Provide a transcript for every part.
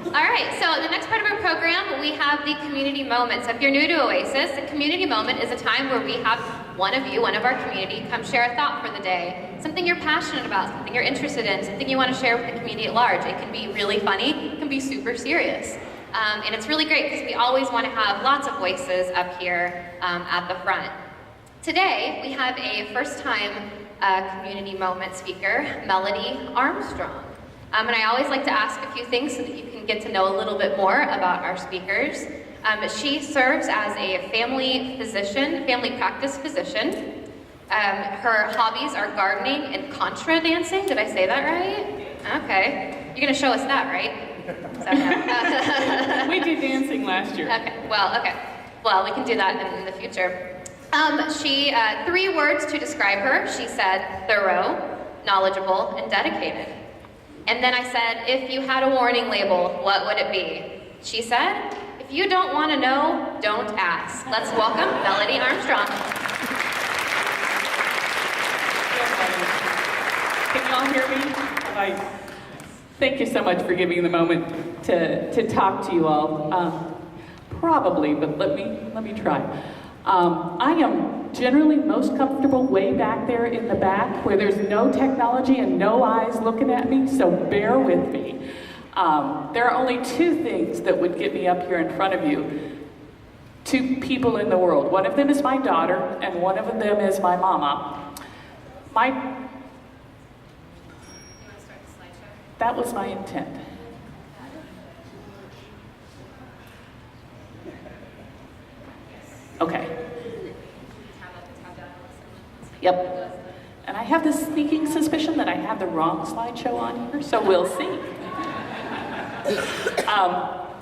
All right, so the next part of our program, we have the community moment. So if you're new to Oasis, the community moment is a time where we have one of our community, come share a thought for the day. Something you're passionate about, something you're interested in, something you want to share with the community at large. It can be really funny, it can be super serious. And it's really great because we always want to have lots of voices up here at the front. Today, we have a first-time community moment speaker, Melodie Armstrong. And I always like to ask a few things so that you can get to know a little bit more about our speakers. She serves as a family practice physician. Her hobbies are gardening and contra dancing. Did I say that right? Okay. You're going to show us that, right? We did dancing last year. Okay. Well, we can do that in the future. She 3 words to describe her. She said thorough, knowledgeable, and dedicated. And then I said, if you had a warning label, what would it be? She said, if you don't want to know, don't ask. Let's welcome Melodie Armstrong. Can you all hear me? Thank you so much for giving me the moment to talk to you all. Probably, but let me try. I am generally most comfortable way back there in the back where there's no technology and no eyes looking at me, so bear with me. There are only 2 things that would get me up here in front of you. 2 people in the world. One of them is my daughter, and one of them is my mama. That was my intent. Okay. Yep. And I have this sneaking suspicion that I have the wrong slideshow on here, so we'll see.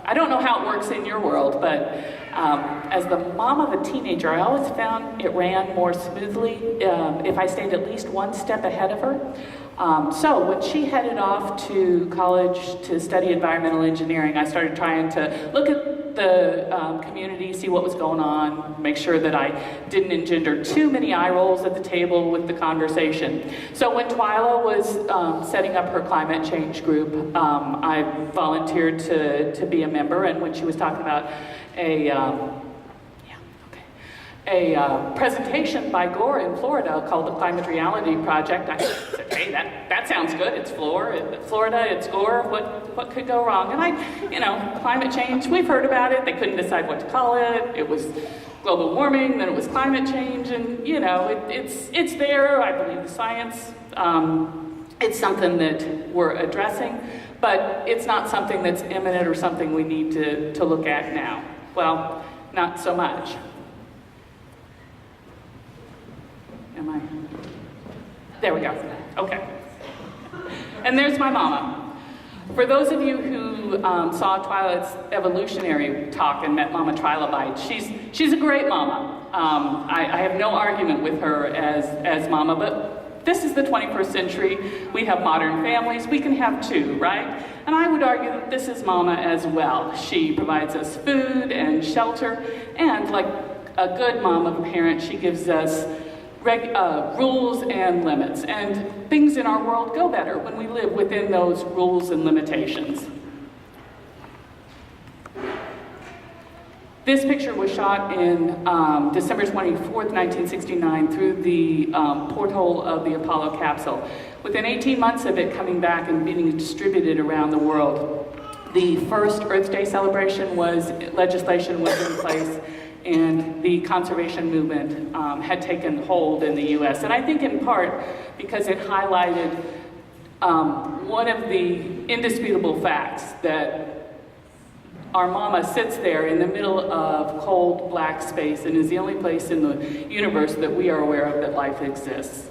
I don't know how it works in your world, but as the mom of a teenager, I always found it ran more smoothly if I stayed at least 1 step ahead of her. So when she headed off to college to study environmental engineering, I started trying to look at the community, see what was going on, make sure that I didn't engender too many eye rolls at the table with the conversation. So when Twyla was setting up her climate change group, I volunteered to be a member, and when she was talking about a presentation by Gore in Florida called the Climate Reality Project, I said, hey, that sounds good. It's Florida, it's Gore, what could go wrong? And climate change, we've heard about it. They couldn't decide what to call it. It was global warming, then it was climate change, and it's there. I believe the science. It's something that we're addressing, but it's not something that's imminent or something we need to look at now. Well, not so much. There we go. Okay. And there's my mama. For those of you who saw Twyla's evolutionary talk and met Mama Trilobite, she's a great mama. I have no argument with her as mama, but this is the 21st century. We have modern families. We can have 2, right? And I would argue that this is mama as well. She provides us food and shelter, and like a good mom of a parent, she gives us rules and limits, and things in our world go better when we live within those rules and limitations. This picture was shot in December 24th, 1969 through the porthole of the Apollo capsule. Within 18 months of it coming back and being distributed around the world, the first Earth Day celebration legislation was in place, and the conservation movement had taken hold in the U.S. And I think in part because it highlighted one of the indisputable facts that our mama sits there in the middle of cold black space and is the only place in the universe that we are aware of that life exists.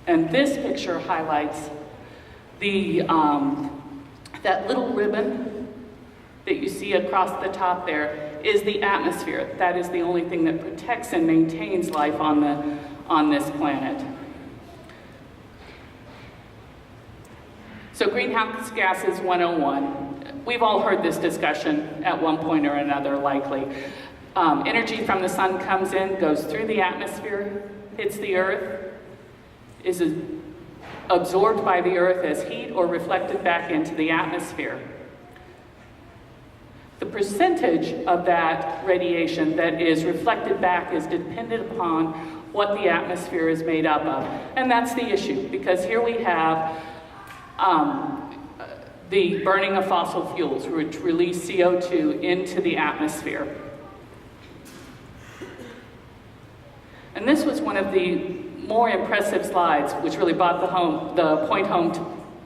And this picture highlights that little ribbon that you see across the top there is the atmosphere. That is the only thing that protects and maintains life on this planet. So greenhouse gases 101. We've all heard this discussion at one point or another, likely. Energy from the sun comes in, goes through the atmosphere, hits the earth, is absorbed by the Earth as heat or reflected back into the atmosphere. The percentage of that radiation that is reflected back is dependent upon what the atmosphere is made up of. And that's the issue, because here we have the burning of fossil fuels, which release CO2 into the atmosphere. And this was one of the more impressive slides, which really brought the point home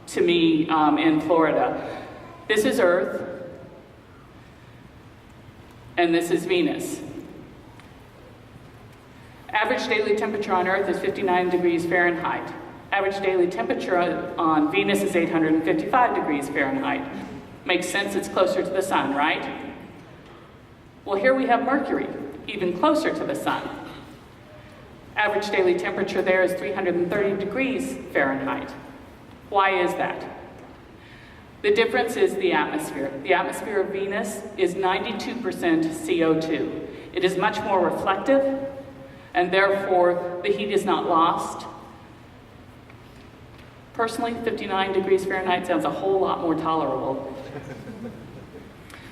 to me in Florida. This is Earth, and this is Venus. Average daily temperature on Earth is 59 degrees Fahrenheit. Average daily temperature on Venus is 855 degrees Fahrenheit. Makes sense, it's closer to the sun, right? Well, here we have Mercury, even closer to the sun. Average daily temperature there is 330 degrees Fahrenheit. Why is that? The difference is the atmosphere. The atmosphere of Venus is 92% CO2. It is much more reflective, and therefore the heat is not lost. Personally, 59 degrees Fahrenheit sounds a whole lot more tolerable.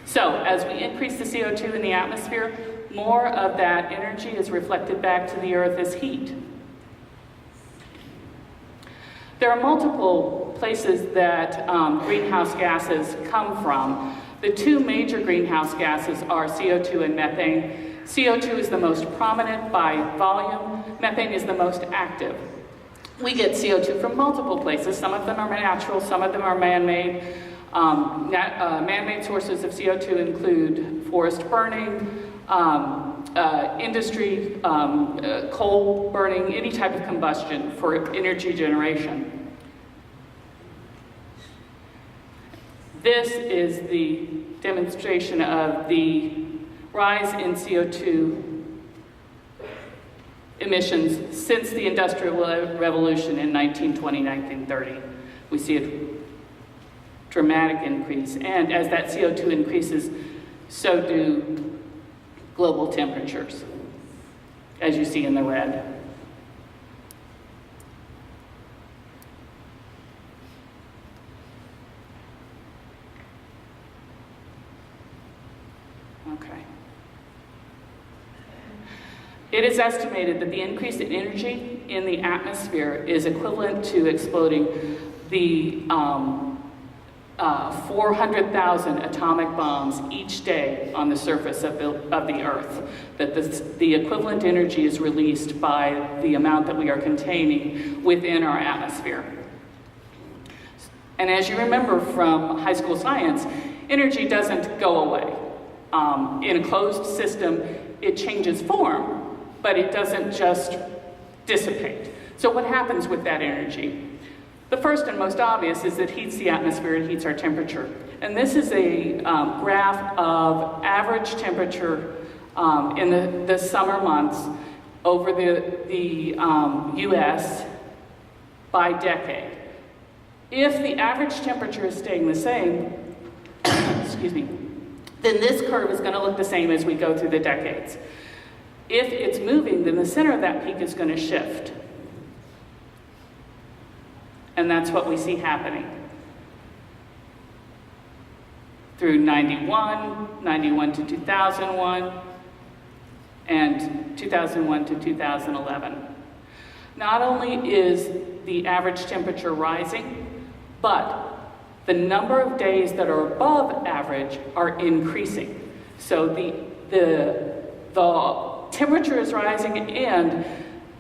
So, as we increase the CO2 in the atmosphere, more of that energy is reflected back to the Earth as heat. There are multiple places that greenhouse gases come from. The two major greenhouse gases are CO2 and methane. CO2 is the most prominent by volume. Methane is the most active. We get CO2 from multiple places. Some of them are natural, some of them are man-made. Man-made sources of CO2 include forest burning, industry, coal burning, any type of combustion for energy generation. This is the demonstration of the rise in CO2 emissions since the Industrial Revolution in 1920-1930. We see a dramatic increase, and as that CO2 increases, so do global temperatures, as you see in the red. Okay. It is estimated that the increase in energy in the atmosphere is equivalent to exploding the 400,000 atomic bombs each day on the surface of the Earth. That the equivalent energy is released by the amount that we are containing within our atmosphere. And as you remember from high school science, energy doesn't go away. In a closed system, it changes form, but it doesn't just dissipate. So what happens with that energy? The first and most obvious is that it heats the atmosphere, it heats our temperature. And this is a graph of average temperature in the summer months over the US by decade. If the average temperature is staying the same, excuse me, then this curve is going to look the same as we go through the decades. If it's moving, then the center of that peak is going to shift. And that's what we see happening. Through 91 to 2001, and 2001 to 2011. Not only is the average temperature rising, but the number of days that are above average are increasing. So the temperature is rising and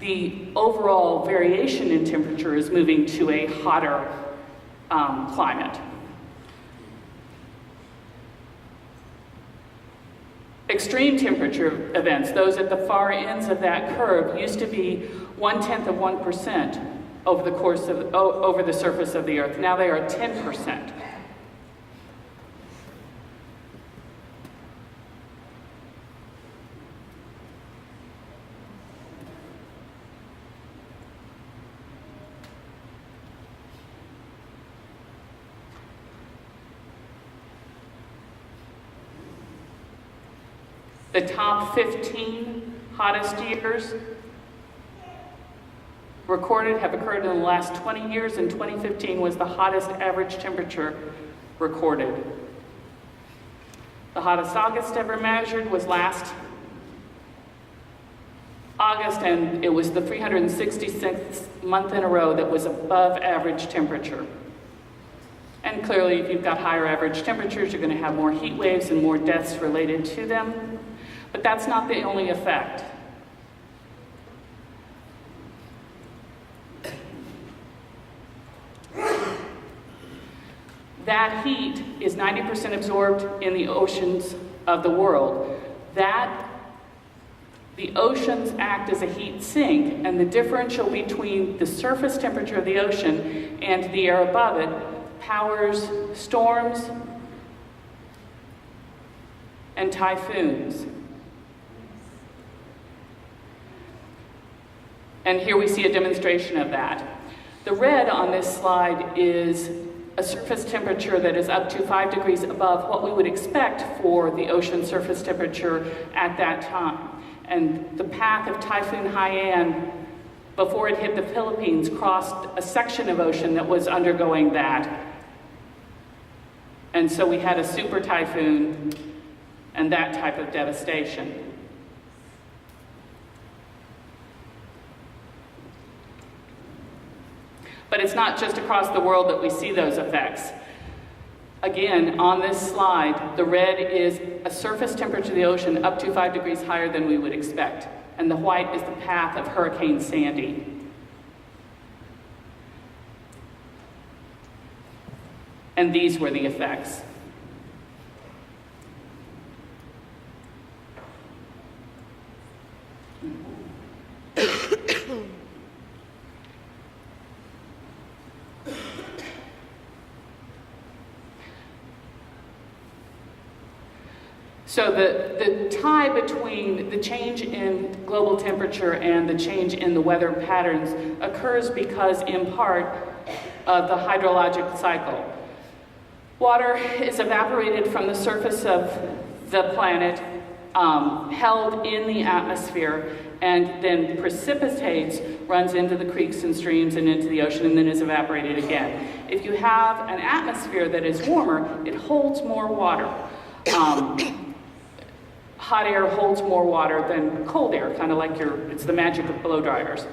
the overall variation in temperature is moving to a hotter climate. Extreme temperature events, those at the far ends of that curve, used to be 0.1% over the course of over the surface of the Earth. Now they are 10%. The top 15 hottest years recorded have occurred in the last 20 years, and 2015 was the hottest average temperature recorded. The hottest August ever measured was last August, and it was the 366th month in a row that was above average temperature. And clearly, if you've got higher average temperatures, you're going to have more heat waves and more deaths related to them. But that's not the only effect. That heat is 90% absorbed in the oceans of the world. The oceans act as a heat sink, and the differential between the surface temperature of the ocean and the air above it powers storms and typhoons. And here we see a demonstration of that. The red on this slide is a surface temperature that is up to 5 degrees above what we would expect for the ocean surface temperature at that time. And the path of Typhoon Haiyan, before it hit the Philippines, crossed a section of ocean that was undergoing that. And so we had a super typhoon and that type of devastation. But it's not just across the world that we see those effects. Again, on this slide, the red is a surface temperature of the ocean up to 5 degrees higher than we would expect. And the white is the path of Hurricane Sandy. And these were the effects. So the tie between the change in global temperature and the change in the weather patterns occurs because, in part, of the hydrologic cycle. Water is evaporated from the surface of the planet, held in the atmosphere, and then precipitates, runs into the creeks and streams and into the ocean, and then is evaporated again. If you have an atmosphere that is warmer, it holds more water. Hot air holds more water than cold air, kind of like it's the magic of blow dryers.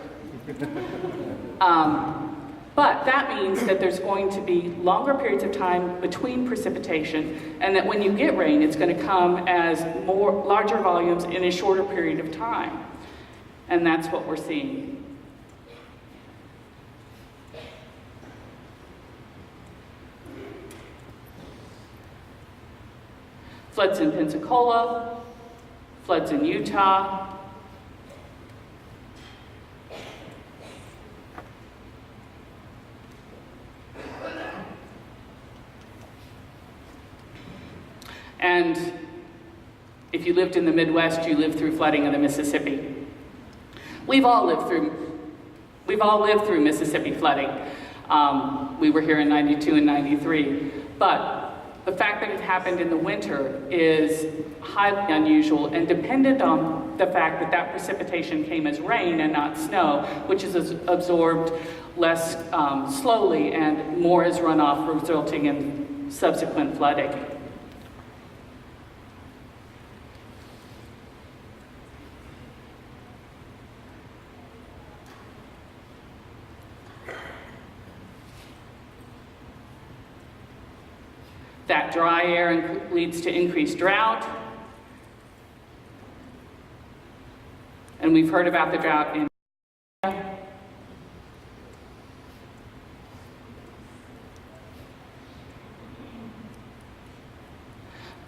But that means that there's going to be longer periods of time between precipitation, and that when you get rain, it's going to come as larger volumes in a shorter period of time. And that's what we're seeing. Floods in Pensacola, floods in Utah, and if you lived in the Midwest, you lived through flooding in the Mississippi. We've all lived through Mississippi flooding. We were here in 92 and 93, but the fact that it happened in the winter is highly unusual and dependent on the fact that that precipitation came as rain and not snow, which is absorbed less slowly and more as runoff, resulting in subsequent flooding. That dry air leads to increased drought. And we've heard about the drought in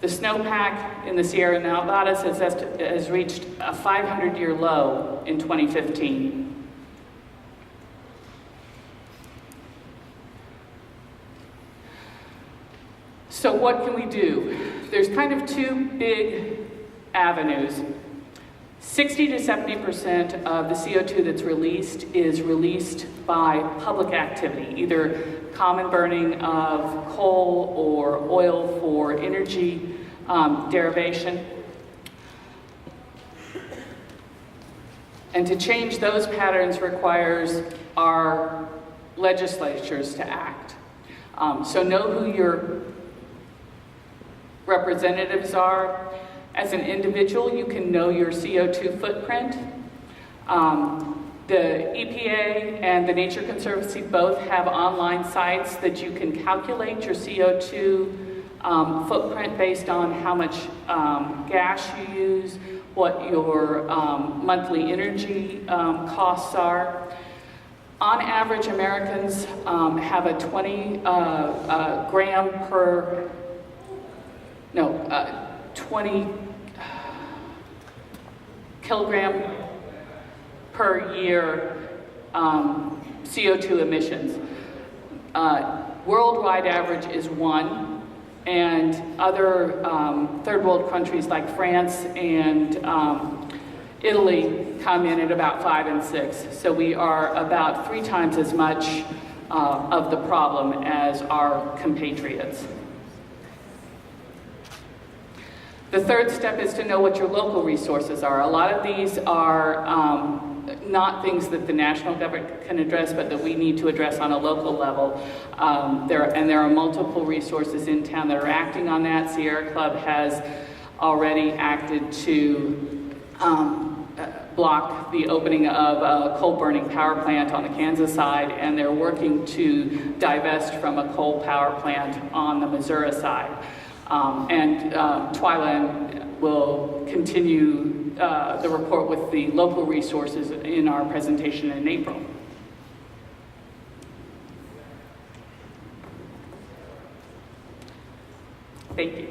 the snowpack in the Sierra Nevadas has reached a 500-year low in 2015. So what can we do? There's kind of two big avenues. 60 to 70% of the CO2 that's released is released by public activity, either common burning of coal or oil for energy derivation. And to change those patterns requires our legislatures to act. So know who your representatives are. As an individual, you can know your CO2 footprint. The EPA and the Nature Conservancy both have online sites that you can calculate your CO2 footprint based on how much gas you use, what your monthly energy costs are. On average, Americans have a 20 kilogram per year CO2 emissions. Worldwide average is 1, and other third world countries like France and Italy come in at about 5 and 6. So we are about 3 times as much of the problem as our compatriots. The third step is to know what your local resources are. A lot of these are not things that the national government can address, but that we need to address on a local level. There are multiple resources in town that are acting on that. Sierra Club has already acted to block the opening of a coal-burning power plant on the Kansas side, and they're working to divest from a coal power plant on the Missouri side. Twyla will continue the report with the local resources in our presentation in April. Thank you.